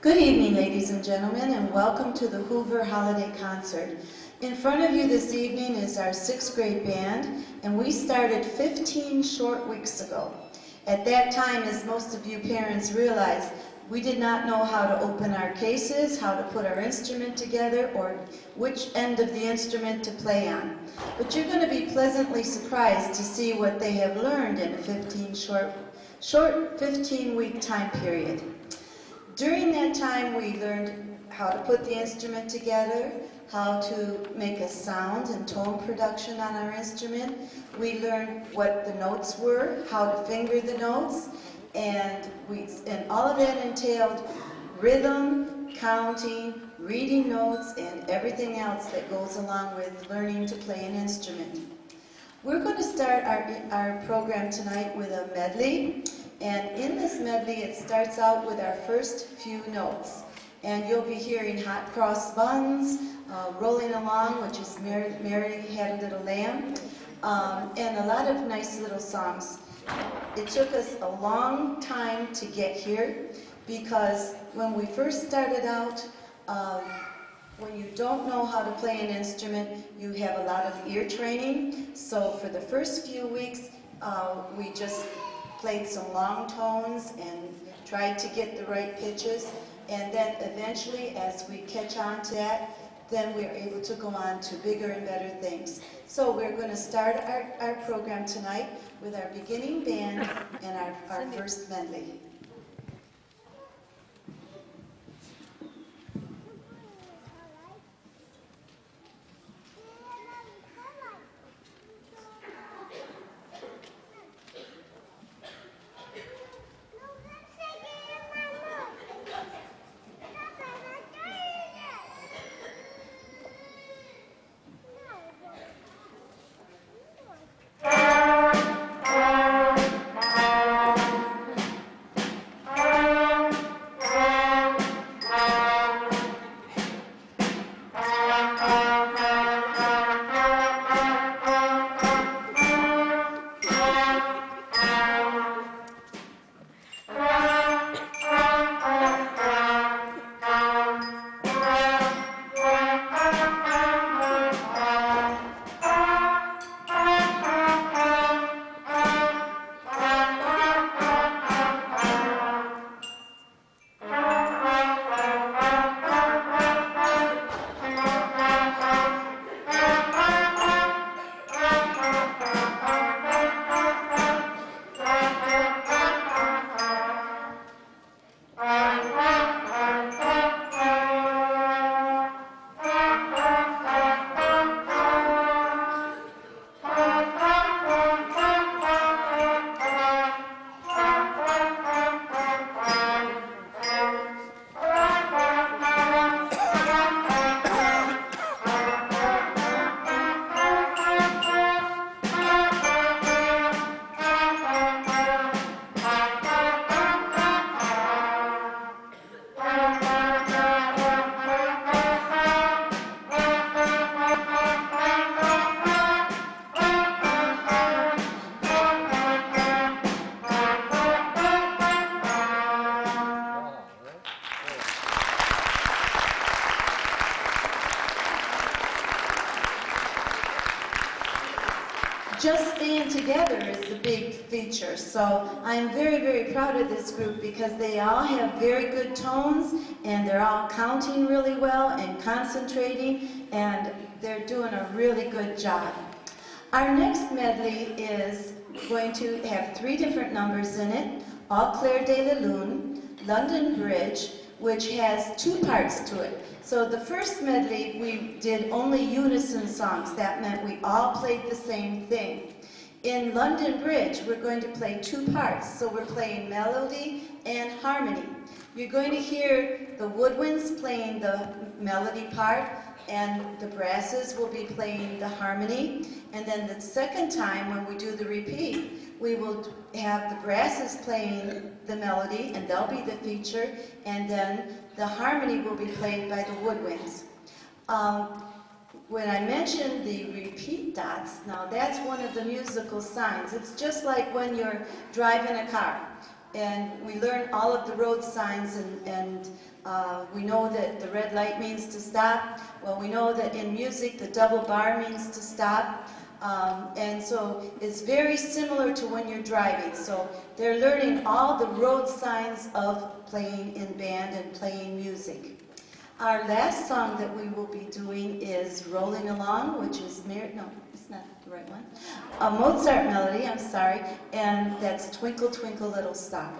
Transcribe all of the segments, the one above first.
Good evening, ladies and gentlemen, and welcome to the Hoover Holiday Concert. In front of you this evening is our 6th grade band, and we started 15 short weeks ago. At that time, as most of you parents realize, we did not know how to open our cases, how to put our instrument together, or which end of the instrument to play on. But you're going to be pleasantly surprised to see what they have learned in a 15-week time period. During that time, we learned how to put the instrument together, how to make a sound and tone production on our instrument. We learned what the notes were, how to finger the notes, and all of that entailed rhythm, counting, reading notes, and everything else that goes along with learning to play an instrument. We're going to start our program tonight with a medley. And in this medley, it starts out with our first few notes. And you'll be hearing Hot Cross Buns, Rolling Along, which is Mary Had a Little Lamb, and a lot of nice little songs. It took us a long time to get here because when we first started out, when you don't know how to play an instrument, you have a lot of ear training. So for the first few weeks, we just played some long tones and tried to get the right pitches, and then eventually, as we catch on to that, then we're able to go on to bigger and better things. So we're going to start our program tonight with our beginning band and our first medley. Just staying together is the big feature. So I'm very, very proud of this group because they all have very good tones and they're all counting really well and concentrating, and they're doing a really good job. Our next medley is going to have 3 different numbers in it: Au Clair de la Lune, London Bridge, which has 2 parts to it. So the first medley, we did only unison songs. That meant we all played the same thing. In London Bridge, we're going to play 2 parts. So we're playing melody and harmony. You're going to hear the woodwinds playing the melody part, and the brasses will be playing the harmony. And then the second time, when we do the repeat, we will have the brasses playing the melody, and they'll be the feature, and then the harmony will be played by the woodwinds. When I mentioned the repeat dots, now that's one of the musical signs. It's just like when you're driving a car, and we learn all of the road signs and We know that the red light means to stop. Well, we know that in music the double bar means to stop. And so it's very similar to when you're driving. So they're learning all the road signs of playing in band and playing music. Our last song that we will be doing is Rolling Along, which is, no, it's not the right one. A Mozart melody, I'm sorry, and that's Twinkle, Twinkle, Little Star.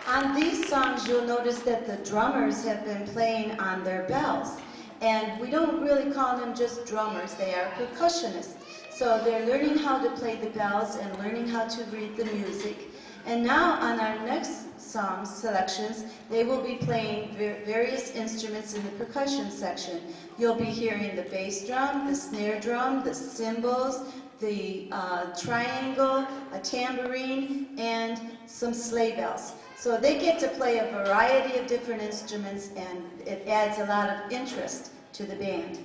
On these songs, you'll notice that the drummers have been playing on their bells. And we don't really call them just drummers, they are percussionists. So they're learning how to play the bells and learning how to read the music. And now on our next song selections, they will be playing various instruments in the percussion section. You'll be hearing the bass drum, the snare drum, the cymbals, the triangle, a tambourine, and some sleigh bells. So they get to play a variety of different instruments, and it adds a lot of interest to the band.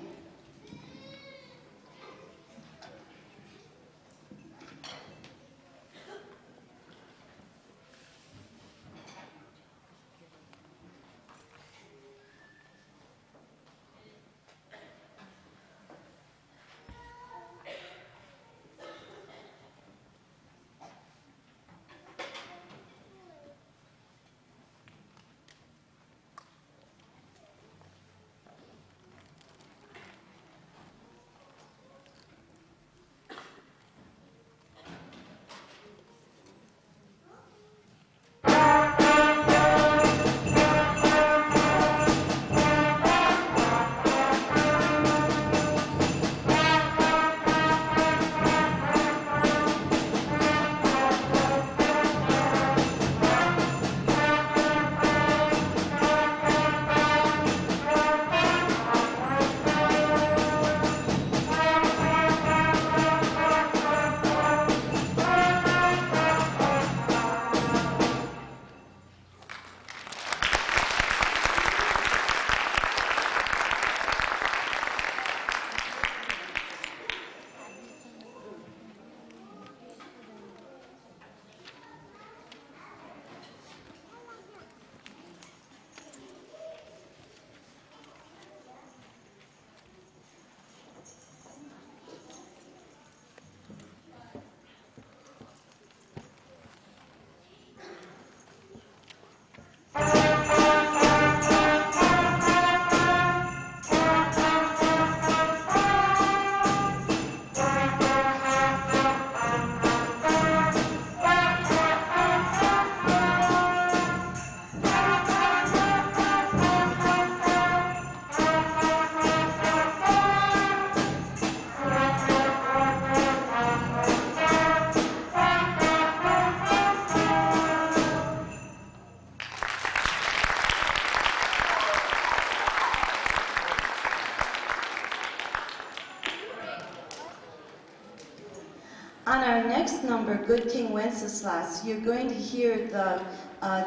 On our next number, Good King Wenceslas, you're going to hear the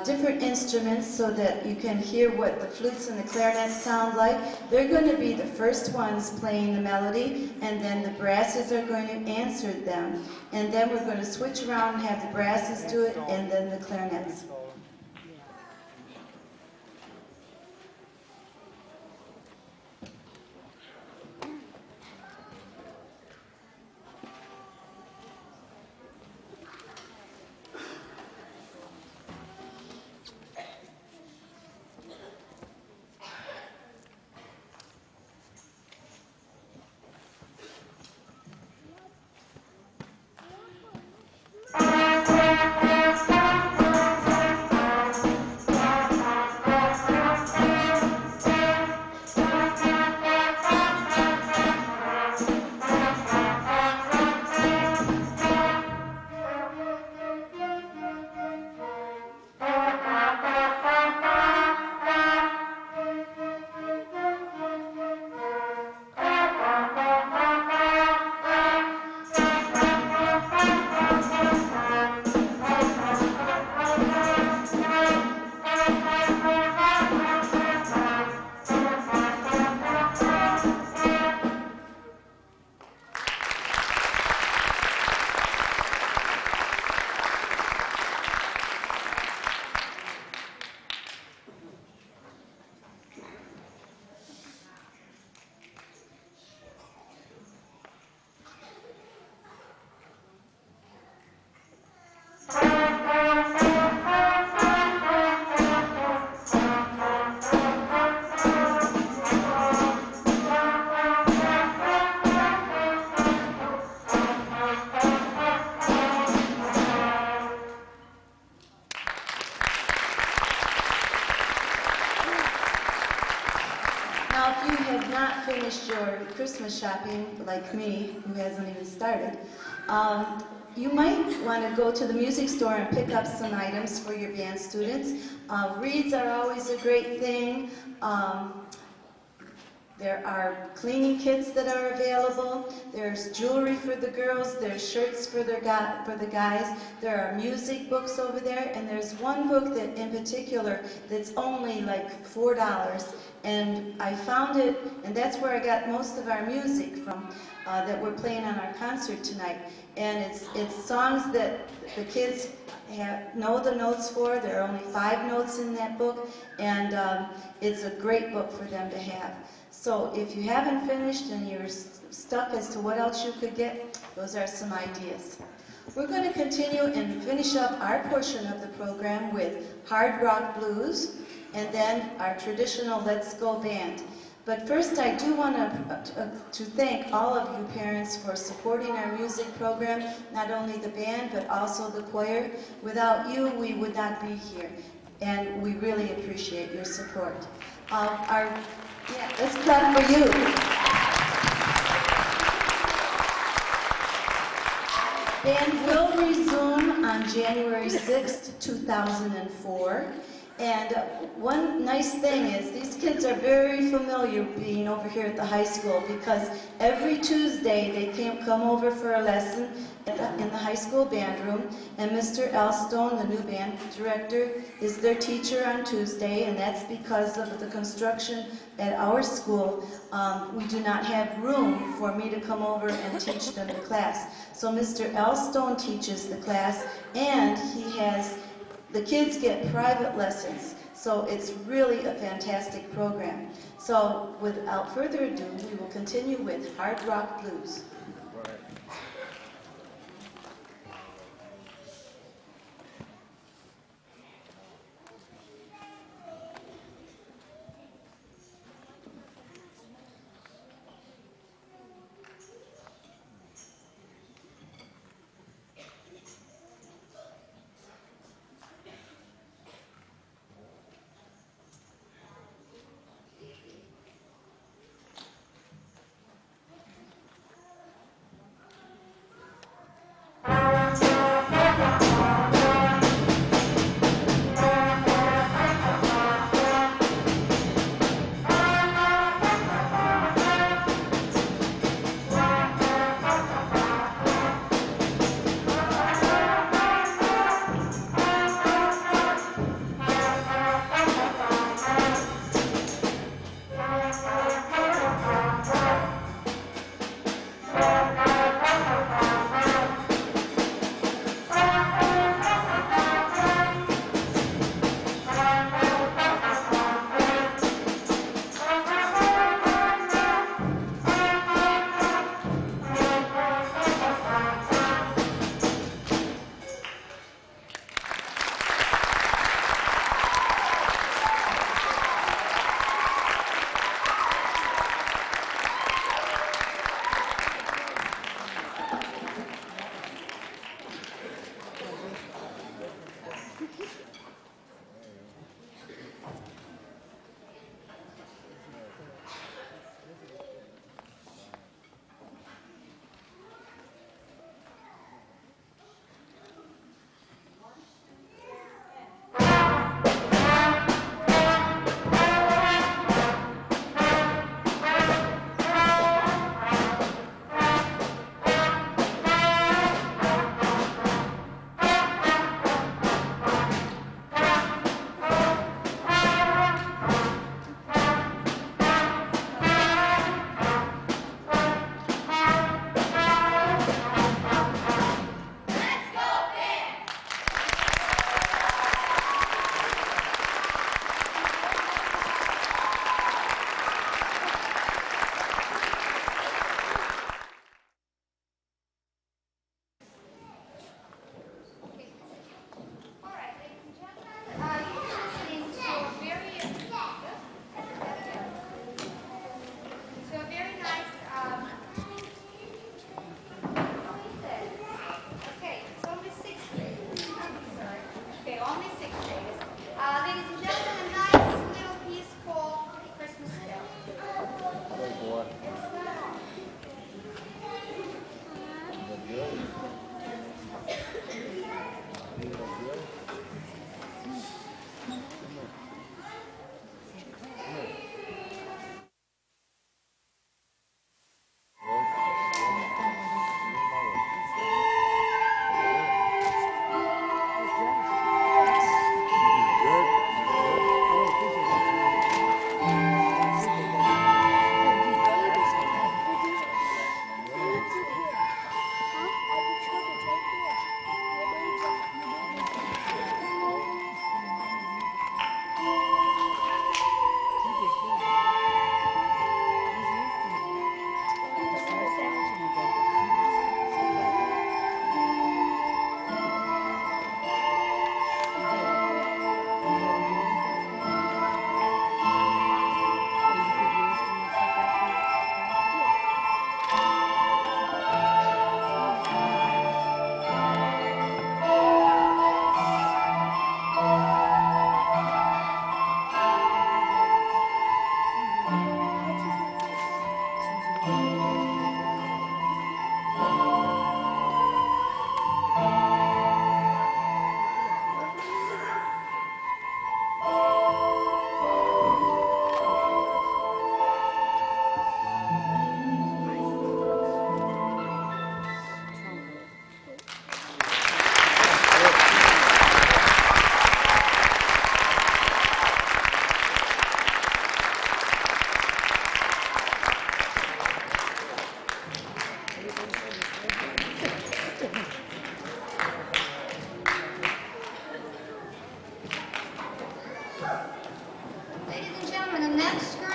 different instruments so that you can hear what the flutes and the clarinets sound like. They're going to be the first ones playing the melody, and then the brasses are going to answer them. And then we're going to switch around and have the brasses do it, and then the clarinets. Now, if you have not finished your Christmas shopping, like me, who hasn't even started, you might want to go to the music store and pick up some items for your band students. Reeds are always a great thing. There are cleaning kits that are available. There's jewelry for the girls. There's shirts for the guys. There are music books over there. And there's one book that in particular that's only like $4. And I found it, and that's where I got most of our music from that we're playing on our concert tonight. And it's songs that the kids know the notes for. There are only 5 notes in that book. And it's a great book for them to have. So if you haven't finished and you're stuck as to what else you could get, those are some ideas. We're going to continue and finish up our portion of the program with Hard Rock Blues and then our traditional Let's Go Band. But first I do want to thank all of you parents for supporting our music program, not only the band but also the choir. Without you, we would not be here, and we really appreciate your support. Let's clap for you. Band will resume on January 6th, 2004. And one nice thing is these kids are very familiar being over here at the high school because every Tuesday they come over for a lesson in the high school band room, and Mr. Elstone, the new band director, is their teacher on Tuesday, and that's because of the construction at our school. We do not have room for me to come over and teach them the class. So Mr. Elstone teaches the class, and the kids get private lessons. So it's really a fantastic program. So without further ado, we will continue with Hard Rock Blues.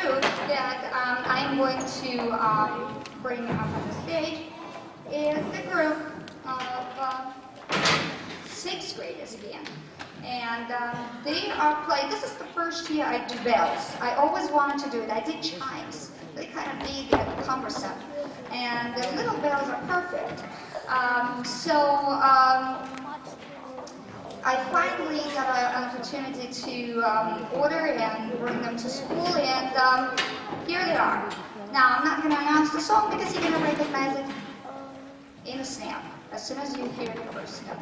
group that I'm going to bring up on the stage is the group of 6th graders again. And they are playing, this is the first year I do bells. I always wanted to do it. I did chimes. They kind of big and cumbersome. And the little bells are perfect. I finally got an opportunity to order and bring them to school, and here they are. Now, I'm not going to announce the song because you're going to recognize it in a snap, as soon as you hear the first note.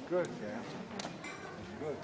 Good, Jan. Good.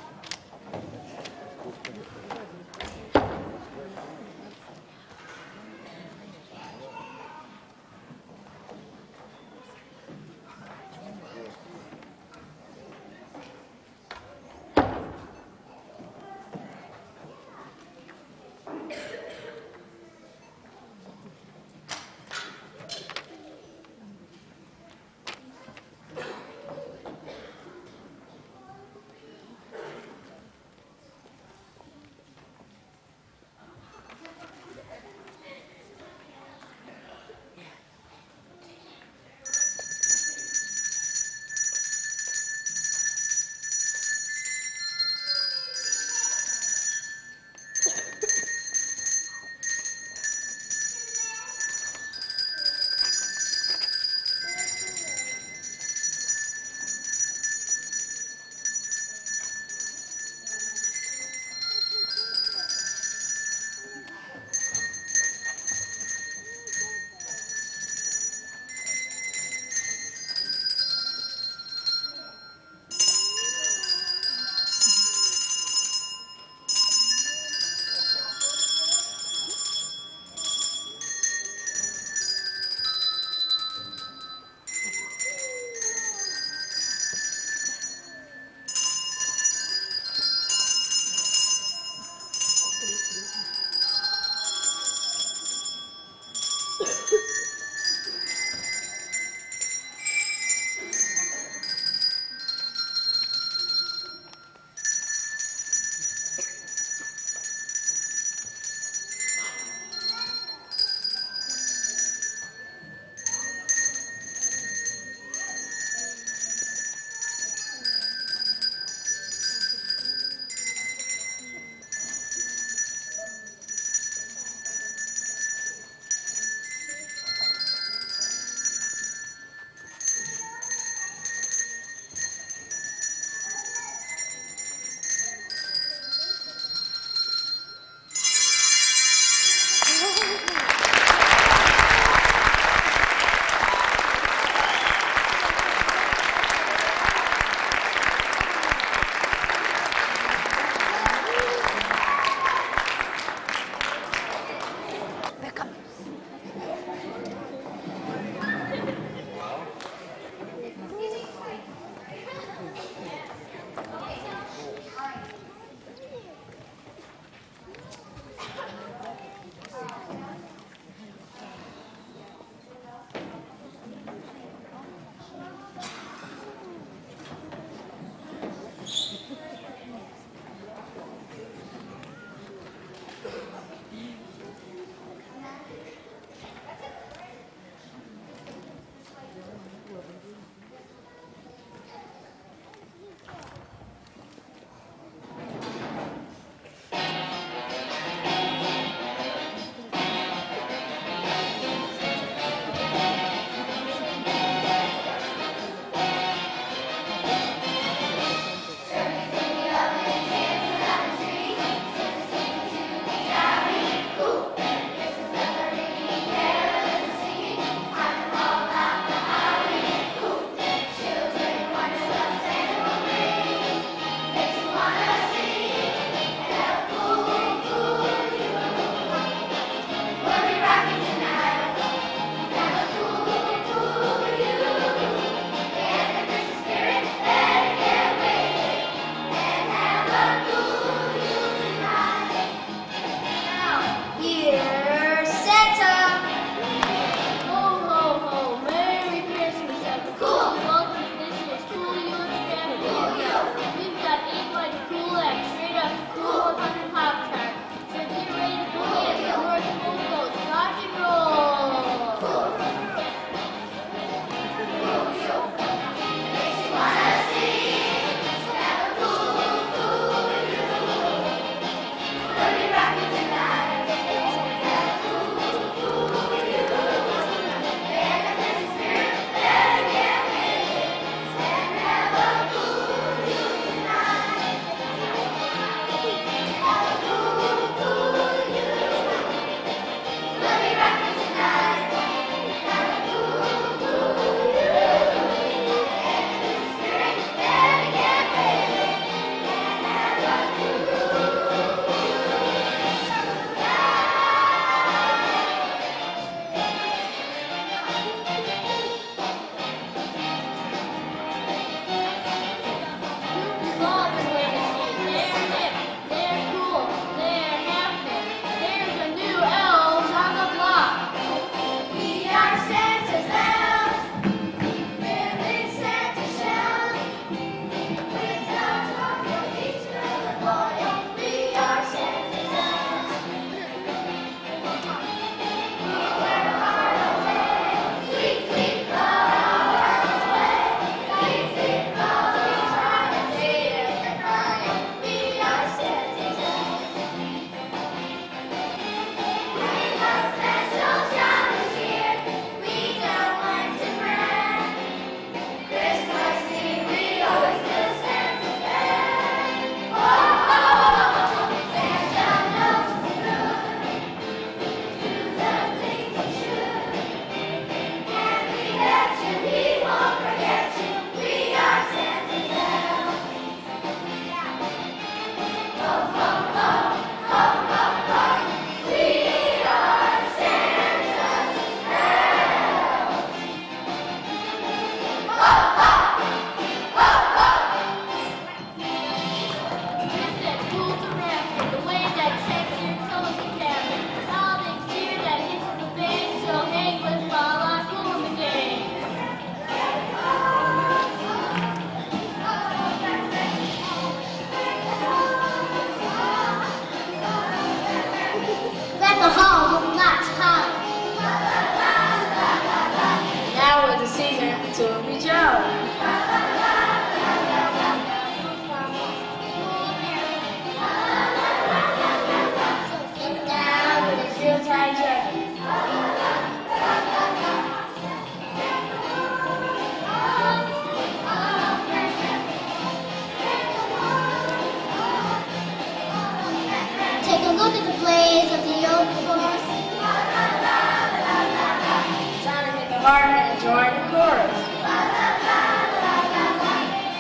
part and join the chorus.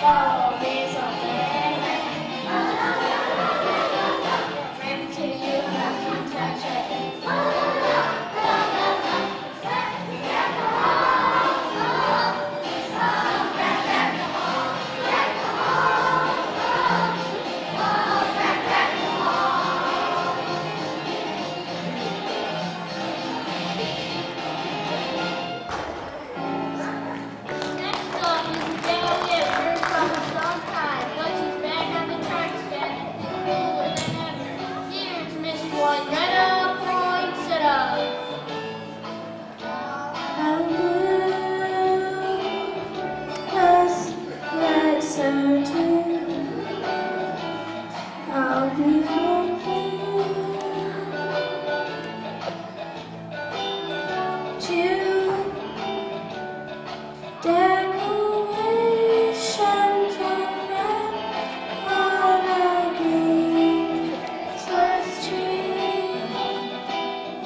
Follow me someday. Maybe till you have to touch it. Next up is a gal we have heard from for some time, but she's back on the tracks again and cooler than ever. Here's Miss Juanetta Poinsettia. I'm blue, just like certain. I'll be hoping to decorations around on a green Christmas tree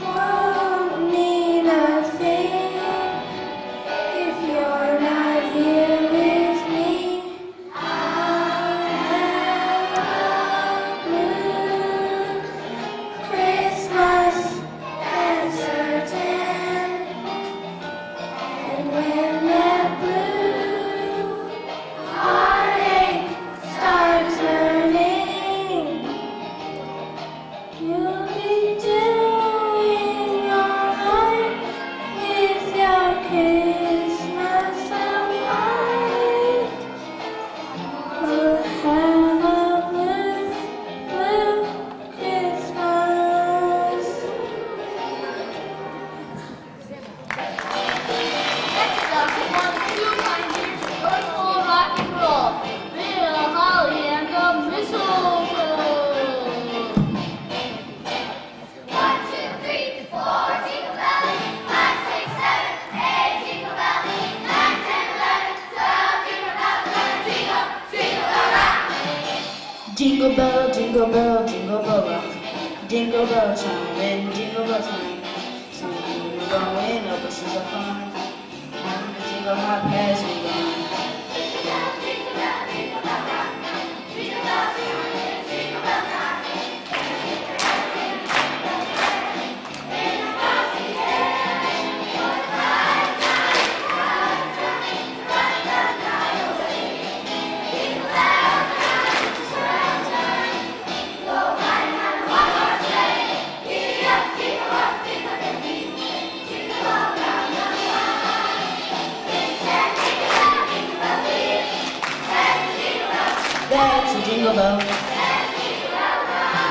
won't mean a thing if you're not here with me. I'll have a blue Christmas, that's certain. And when that blue heartache starts hurting, you'll be doing alright with your Christmas alright. We'll have a blue, blue Christmas. Next up, we have two pioneers of joyful rock and roll, Bill Holly and the Mistletoe. 1, 2, 3, 4, jingle bells. 5, 6, 7, 8, jingle bells. 9, 10, 11, 12, jingle bells. Jingle, jingle all rock. Jingle bell, jingle bell, jingle bell rock. Jingle bell chime and jingle bell time. Singing and going up, this is a fun. Jingle hop as we go. Jingle bell, jingle bell, jingle bell rock. Jingle bells chime, jingle bell time. In the frosty air, for the bright time, run the night away. Jingle bell time, swirl turn, go riding on a one-horse sleigh. Giddy up, jingle up, jingle the beat, jingle all round the clock. It's that jingle bell beat, that's the jingle bell, That's a jingle bell. that's the jingle bell rock.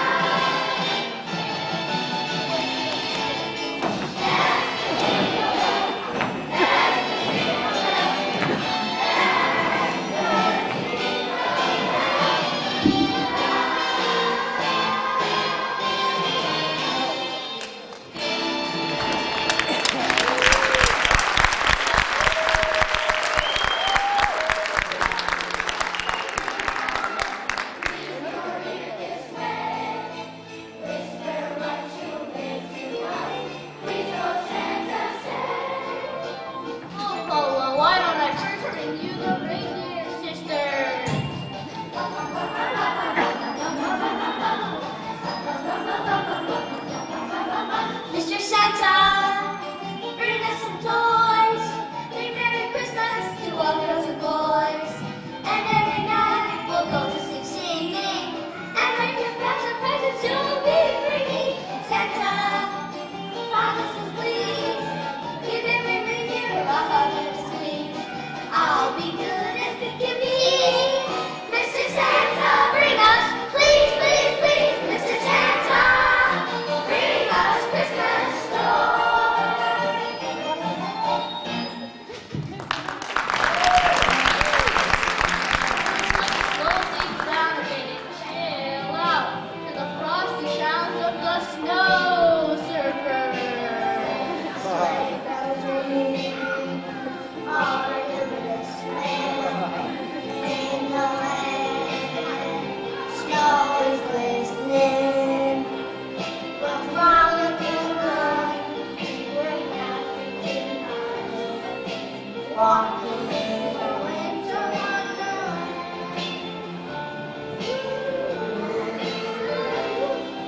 walking in a winter wonderland.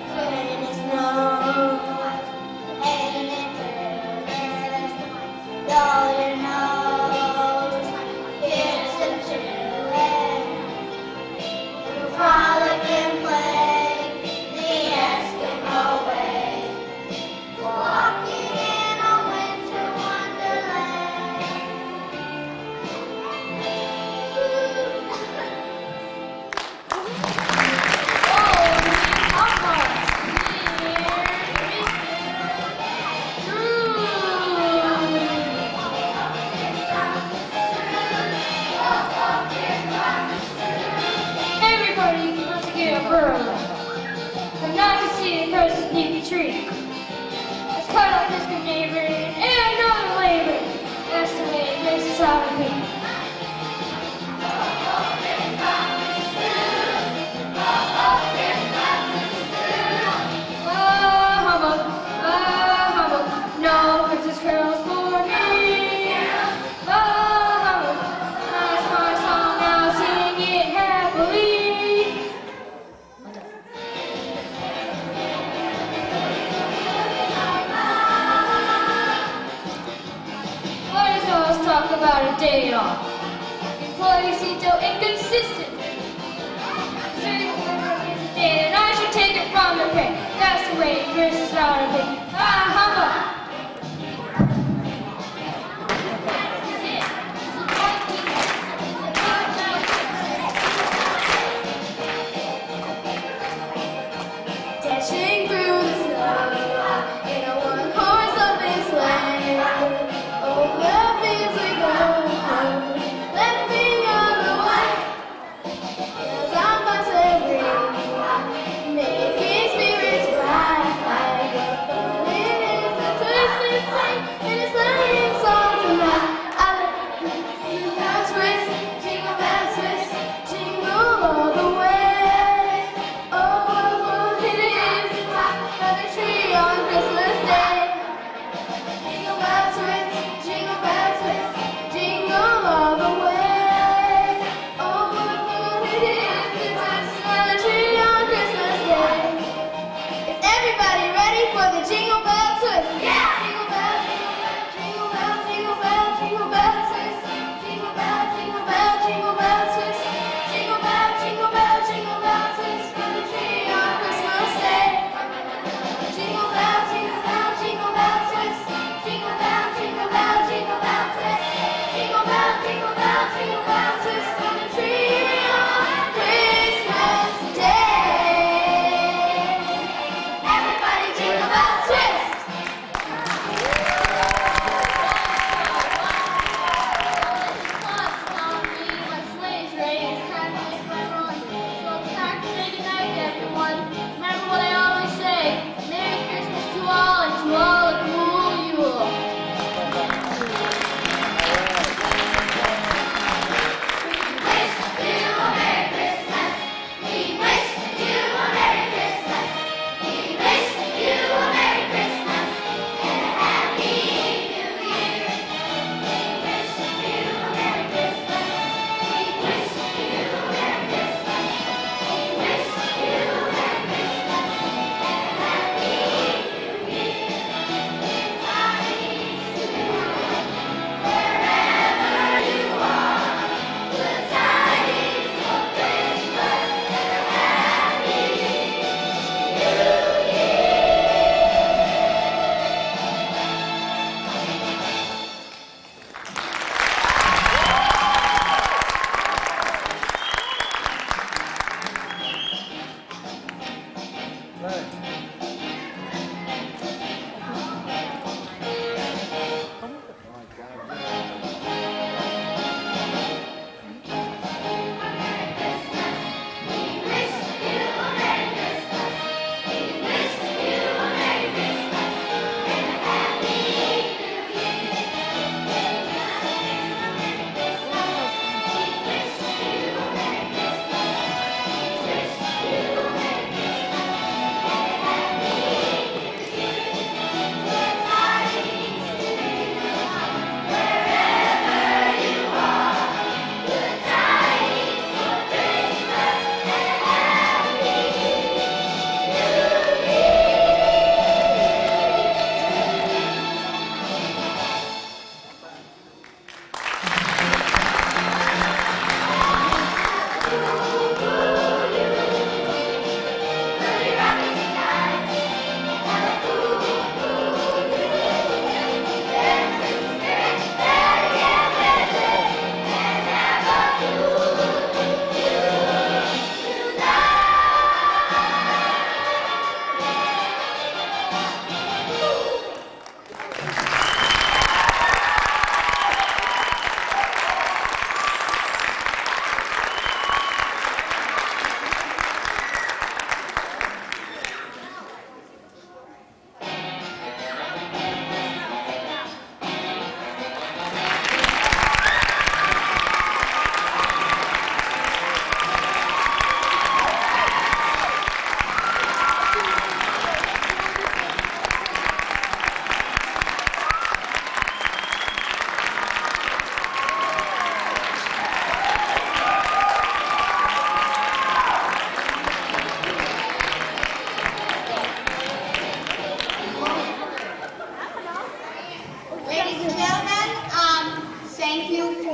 in the snow. And it's all you know. It's the children who frolic and play the Eskimo way, walking in a winter wonderland. Everybody wants to get up early, but not to see the person beneath the tree. It's kind of like this good neighbor and another labor. That's the way it makes us out of me. No Christmas carols for me. That's my song, now sing it happily. Why does always talk about a day off? Employees seem so inconsistent. Say it's a day that I should take it from the pay. That's the way Christmas ought to be. Humbug! Dashing through the snow in a one-horse open sleigh. Over the fields we go, let me on the way.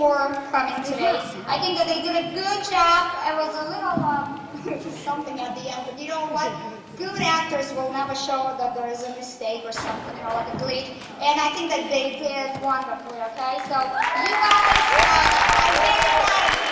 for coming today. I think that they did a good job. It was a little something at the end, but you know what? Good actors will never show that there is a mistake or something, or like a glitch. And I think that they did wonderfully, okay? So you guys, I really like